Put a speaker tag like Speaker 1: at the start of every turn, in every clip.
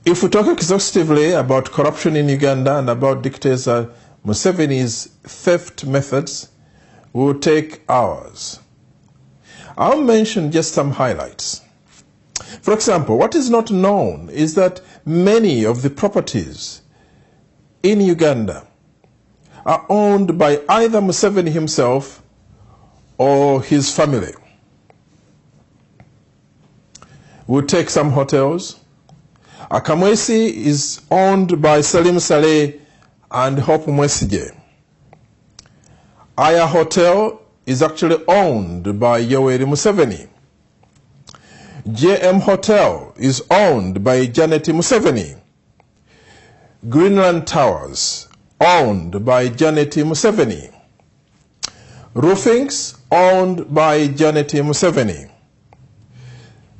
Speaker 1: If we talk exhaustively about corruption in Uganda and about dictator Museveni's theft methods, we will take hours. I'll mention just some highlights. For example, what is not known is that many of the properties in Uganda are owned by either Museveni himself or his family. We'll take some hotels. Akamwesi is owned by Salim Saleh and Hope Mwesige. Aya Hotel is actually owned by Yoweri Museveni. JM Hotel is owned by Janet Museveni. Greenland Towers, owned by Janet Museveni. Roofings, owned by Janet Museveni.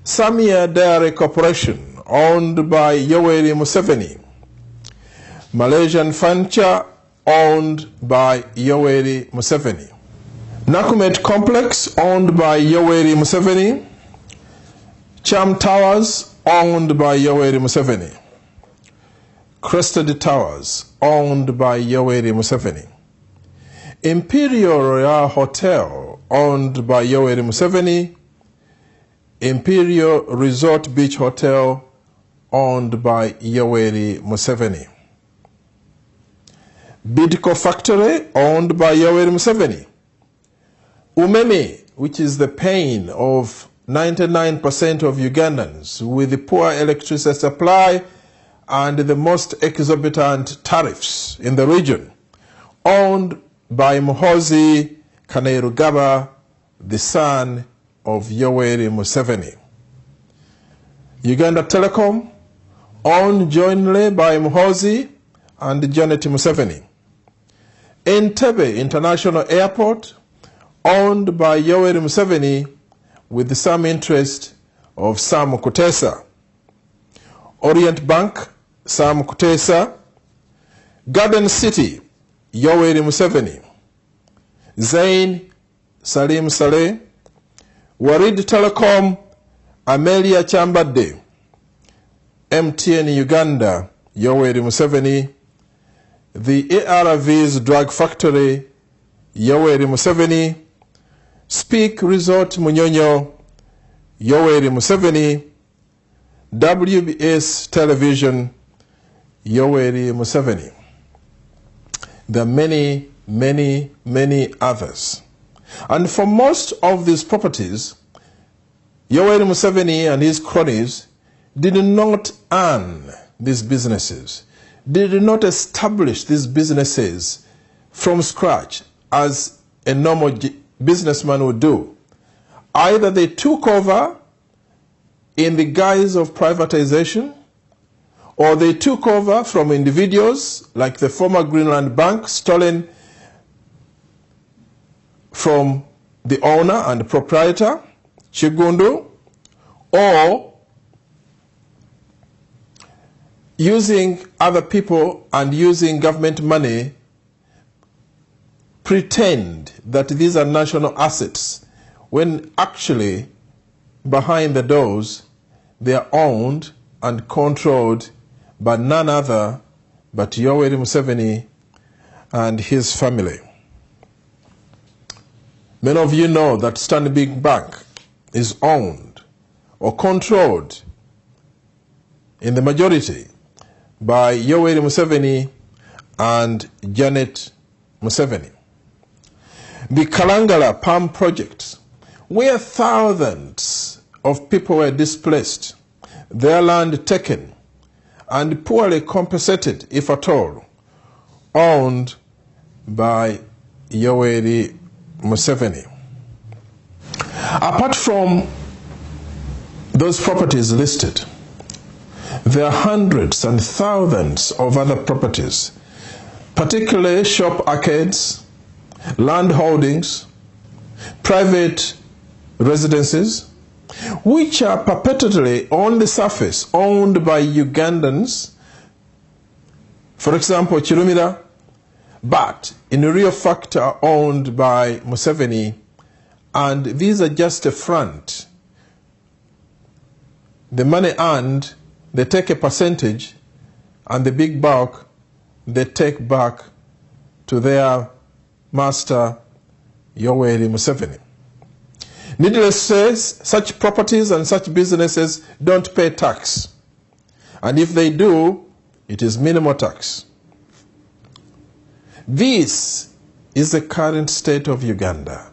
Speaker 1: Samia Dairy Corporation, owned by Yoweri Museveni. Malaysian Furniture, owned by Yoweri Museveni. Nakumet Complex, owned by Yoweri Museveni. Cham Towers, owned by Yoweri Museveni. Crested Towers, owned by Yoweri Museveni. Imperial Royal Hotel, owned by Yoweri Museveni. Imperial Resort Beach Hotel, owned by Yoweri Museveni. Bidco Factory, owned by Yoweri Museveni. Umeme, which is the pain of 99% of Ugandans, with the poor electricity supply and the most exorbitant tariffs in the region, owned by Muhoozi Kainerugaba, the son of Yoweri Museveni. Uganda Telecom, owned jointly by Muhoozi and Janet Museveni. Entebbe International Airport, owned by Yoweri Museveni with some interest of Sam Kutesa. Orient Bank, Sam Kutesa. Garden City, Yoweri Museveni. Zain, Salim Saleh. Warid Telecom, Amelia Chambade. MTN Uganda, Yoweri Museveni. The ARV's Drug Factory, Yoweri Museveni. Speak Resort Munyonyo, Yoweri Museveni. WBS Television, Yoweri Museveni. There are many, many, many others. And for most of these properties, Yoweri Museveni and his cronies did not earn these businesses, did not establish these businesses from scratch as a normal businessman would do. Either they took over in the guise of privatization, or they took over from individuals like the former Greenland Bank, stolen from the owner and proprietor, Chigundu, or using other people and using government money, pretend that these are national assets, when actually behind the doors they are owned and controlled by none other but Yoweri Museveni and his family. Many of you know that Stanbic Bank is owned or controlled in the majority by Yoweri Museveni and Janet Museveni. The Kalangala Palm Project, where thousands of people were displaced, their land taken, and poorly compensated, if at all, owned by Yoweri Museveni. Apart from those properties listed, there are hundreds and thousands of other properties, particularly shop arcades, land holdings, private residences, which are perpetually on the surface owned by Ugandans, for example, Chirumira, but in real fact are owned by Museveni, and these are just a front. The money earned they take a percentage, and the big bulk they take back to their master, Yoweri Museveni. Needless to say, such properties and such businesses don't pay tax. And if they do, it is minimal tax. This is the current state of Uganda.